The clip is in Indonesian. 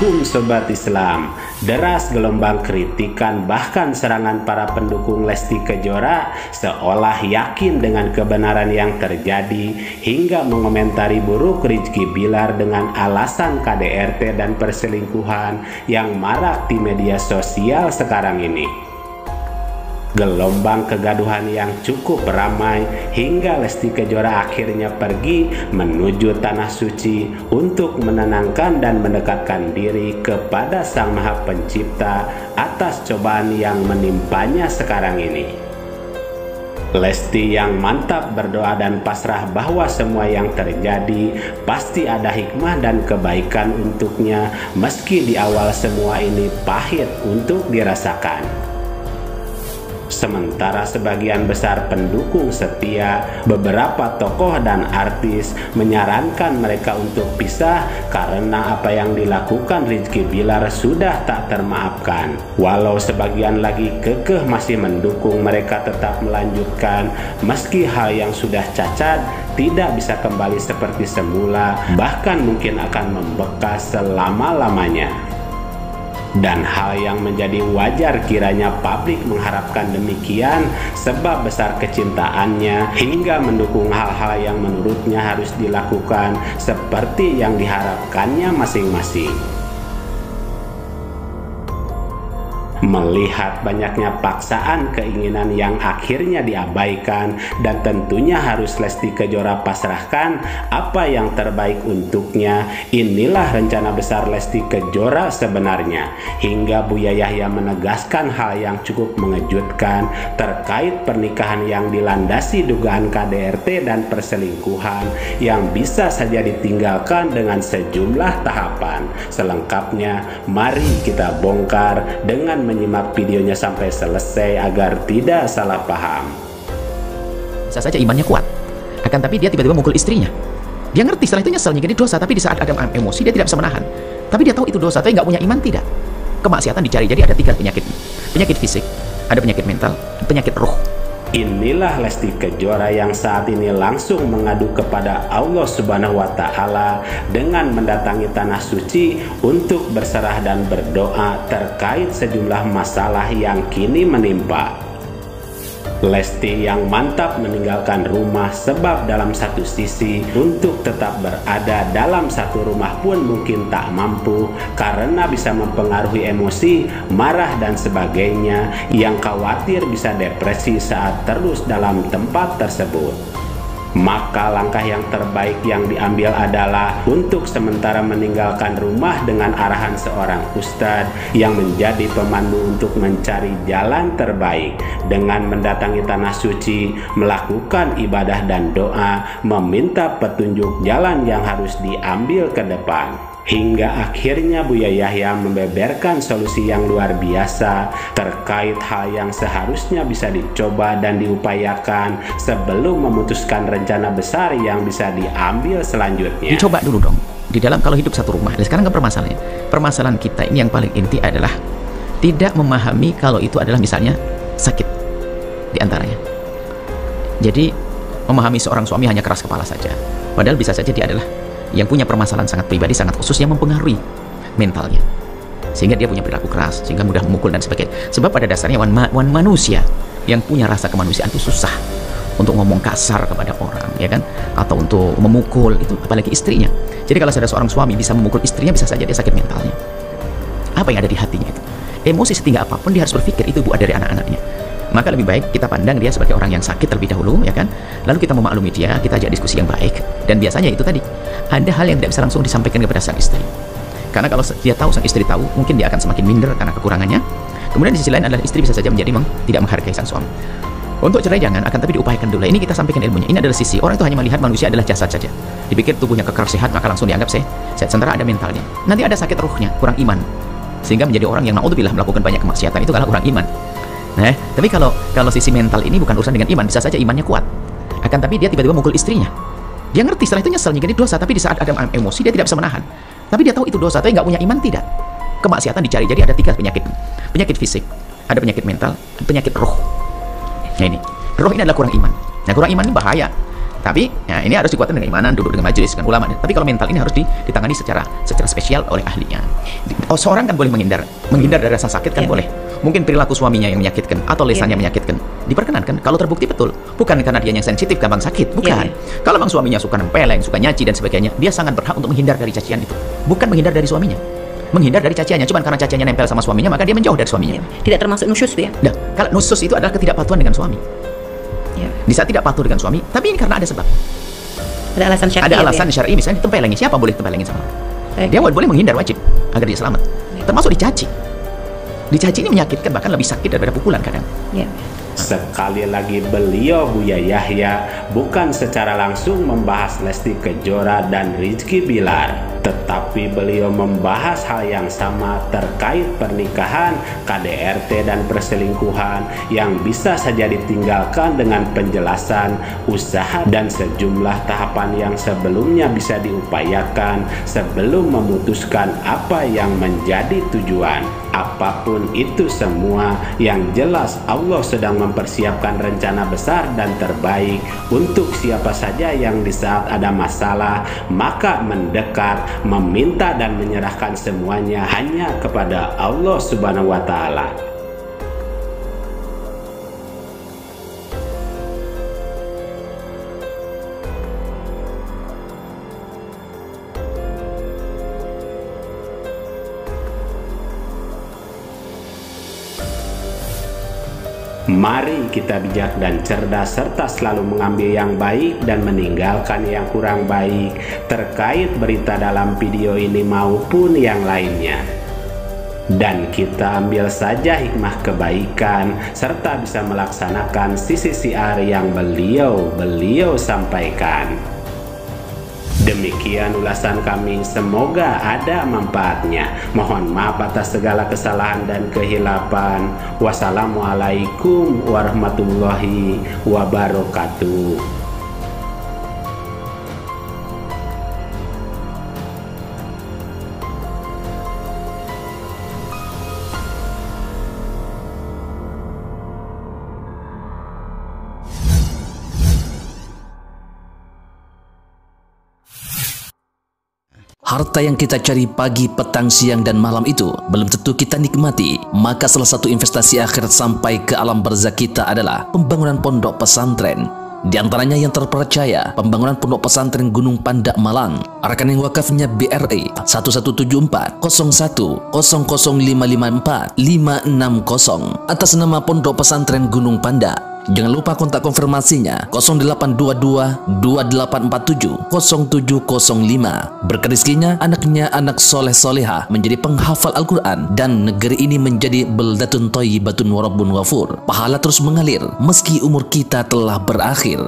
Assalamualaikum Sobat Islam. Deras gelombang kritikan bahkan serangan para pendukung Lesti Kejora seolah yakin dengan kebenaran yang terjadi hingga mengomentari buruk Rizky Bilar dengan alasan KDRT dan perselingkuhan yang marak di media sosial sekarang ini. Gelombang kegaduhan yang cukup ramai hingga Lesti Kejora akhirnya pergi menuju Tanah Suci untuk menenangkan dan mendekatkan diri kepada Sang Maha Pencipta atas cobaan yang menimpanya sekarang ini. Lesti yang mantap berdoa dan pasrah bahwa semua yang terjadi pasti ada hikmah dan kebaikan untuknya, meski di awal semua ini pahit untuk dirasakan. Sementara sebagian besar pendukung setia, beberapa tokoh dan artis menyarankan mereka untuk pisah karena apa yang dilakukan Rizky Bilar sudah tak termaafkan. Walau sebagian lagi kekeh masih mendukung mereka tetap melanjutkan meski hal yang sudah cacat tidak bisa kembali seperti semula, bahkan mungkin akan membekas selama-lamanya. Dan hal yang menjadi wajar kiranya publik mengharapkan demikian sebab besar kecintaannya hingga mendukung hal-hal yang menurutnya harus dilakukan seperti yang diharapkannya masing-masing. Melihat banyaknya paksaan keinginan yang akhirnya diabaikan dan tentunya harus Lesti Kejora pasrahkan apa yang terbaik untuknya, inilah rencana besar Lesti Kejora sebenarnya. Hingga Buya Yahya menegaskan hal yang cukup mengejutkan terkait pernikahan yang dilandasi dugaan KDRT dan perselingkuhan yang bisa saja ditinggalkan dengan sejumlah tahapan. Selengkapnya mari kita bongkar dengan menyimak videonya sampai selesai agar tidak salah paham. Bisa saja imannya kuat, akan tapi dia tiba-tiba mukul istrinya. Dia ngerti setelah itu nyesel, jadi dosa, tapi di saat ada emosi dia tidak bisa menahan. Tapi dia tahu itu dosa, tapi nggak punya iman tidak. Kemaksiatan dicari, jadi ada 3 penyakit. Penyakit fisik, ada penyakit mental, penyakit roh. Inilah Lesti Kejora yang saat ini langsung mengadu kepada Allah Subhanahu wa Ta'ala dengan mendatangi Tanah Suci untuk berserah dan berdoa terkait sejumlah masalah yang kini menimpa. Lesti yang mantap meninggalkan rumah sebab dalam satu sisi untuk tetap berada dalam satu rumah pun mungkin tak mampu karena bisa mempengaruhi emosi, marah dan sebagainya yang khawatir bisa depresi saat terus dalam tempat tersebut. Maka langkah yang terbaik yang diambil adalah untuk sementara meninggalkan rumah dengan arahan seorang ustadz yang menjadi pemandu untuk mencari jalan terbaik dengan mendatangi Tanah Suci, melakukan ibadah dan doa, meminta petunjuk jalan yang harus diambil ke depan. Hingga akhirnya Buya Yahya membeberkan solusi yang luar biasa terkait hal yang seharusnya bisa dicoba dan diupayakan sebelum memutuskan rencana besar yang bisa diambil selanjutnya. Dicoba dulu dong. Di dalam kalau hidup satu rumah, sekarang kan permasalahannya. Permasalahan kita ini yang paling inti adalah tidak memahami kalau itu adalah misalnya sakit diantaranya. Jadi memahami seorang suami hanya keras kepala saja. Padahal bisa saja dia adalah yang punya permasalahan sangat pribadi, sangat khusus yang mempengaruhi mentalnya, sehingga dia punya perilaku keras, sehingga mudah memukul dan sebagainya. Sebab pada dasarnya manusia yang punya rasa kemanusiaan itu susah untuk ngomong kasar kepada orang, ya kan, atau untuk memukul itu, apalagi istrinya. Jadi kalau ada seorang suami bisa memukul istrinya, bisa saja dia sakit mentalnya. Apa yang ada di hatinya itu? Emosi setinggi apapun dia harus berpikir itu buah dari anak-anaknya. Maka lebih baik kita pandang dia sebagai orang yang sakit terlebih dahulu, ya kan? Lalu kita memaklumi dia, kita ajak diskusi yang baik. Dan biasanya itu tadi, ada hal yang tidak bisa langsung disampaikan kepada sang istri. Karena kalau dia tahu, sang istri tahu, mungkin dia akan semakin minder karena kekurangannya. Kemudian di sisi lain adalah istri bisa saja menjadi tidak menghargai sang suami. Untuk cerai jangan, akan tapi diupayakan dulu. Ini kita sampaikan ilmunya. Ini adalah sisi. Orang itu hanya melihat manusia adalah jasad saja. Dipikir tubuhnya kekar sehat, maka langsung dianggap sehat. Sementara ada mentalnya. Nanti ada sakit ruhnya, kurang iman. Sehingga menjadi orang yang naudzubillah melakukan banyak kemaksiatan itu karena kurang iman. Nah, tapi kalau sisi mental ini bukan urusan dengan iman, bisa saja imannya kuat. Akan tapi dia tiba-tiba mukul istrinya. Dia ngerti setelah itu nyesel, jadi dosa, tapi di saat ada emosi dia tidak bisa menahan. Tapi dia tahu itu dosa, tapi nggak punya iman tidak. Kemaksiatan dicari, jadi ada 3 penyakit. Penyakit fisik, ada penyakit mental, penyakit roh. Nah ini, roh ini adalah kurang iman. Nah kurang iman ini bahaya. Tapi ya, ini harus dikuatkan dengan imanan, duduk dengan majelis, dengan ulama. Tapi kalau mental ini harus ditangani secara spesial oleh ahlinya. Seorang kan boleh menghindar dari rasa sakit kan boleh. Mungkin perilaku suaminya yang menyakitkan atau lisannya menyakitkan, diperkenankan kalau terbukti betul. Bukan karena dia yang sensitif, gampang sakit, bukan. Kalau memang suaminya suka nempeleng, suka nyaci dan sebagainya, dia sangat berhak untuk menghindar dari cacian itu. Bukan menghindar dari suaminya. Menghindar dari caciannya, cuma karena caciannya nempel sama suaminya, maka dia menjauh dari suaminya. Tidak termasuk nusyus ya? Nah, kalau nusyus itu adalah ketidakpatuhan dengan suami. Di saat tidak patuh dengan suami, tapi ini karena ada sebab. Ada alasan syar'i. Ada alasan syar'i, misalnya ditempelengin. Siapa boleh ditempelengin sama? Dia boleh menghindar, wajib agar dia selamat. Termasuk dicaci. Dicaci ini menyakitkan, bahkan lebih sakit daripada pukulan kadang. Sekali lagi beliau Buya Yahya bukan secara langsung membahas Lesti Kejora dan Rizky Bilar, tetapi beliau membahas hal yang sama terkait pernikahan, KDRT dan perselingkuhan yang bisa saja ditinggalkan dengan penjelasan, usaha dan sejumlah tahapan yang sebelumnya bisa diupayakan sebelum memutuskan apa yang menjadi tujuan. Apapun itu semua, yang jelas Allah sedang mempersiapkan rencana besar dan terbaik untuk siapa saja yang di saat ada masalah maka mendekat, meminta dan menyerahkan semuanya hanya kepada Allah Subhanahu wa Ta'ala. Mari kita bijak dan cerdas serta selalu mengambil yang baik dan meninggalkan yang kurang baik terkait berita dalam video ini maupun yang lainnya. Dan kita ambil saja hikmah kebaikan serta bisa melaksanakan sisi siar yang beliau sampaikan. Demikian ulasan kami, semoga ada manfaatnya. Mohon maaf atas segala kesalahan dan kehilapan. Wassalamualaikum warahmatullahi wabarakatuh. Harta yang kita cari pagi, petang, siang, dan malam itu belum tentu kita nikmati. Maka salah satu investasi akhirat sampai ke alam barzakh kita adalah pembangunan pondok pesantren. Di antaranya yang terpercaya, pembangunan pondok pesantren Gunung Panda Malang. Rekening wakafnya BRI 1174 01 00554 560 atas nama Pondok Pesantren Gunung Panda. Jangan lupa kontak konfirmasinya 0822 2847 0705. Berkah rezekinya anaknya anak soleh soleha menjadi penghafal Al-Quran dan negeri ini menjadi beldatun thayyibatun wa rabbun ghafur. Pahala terus mengalir meski umur kita telah berakhir.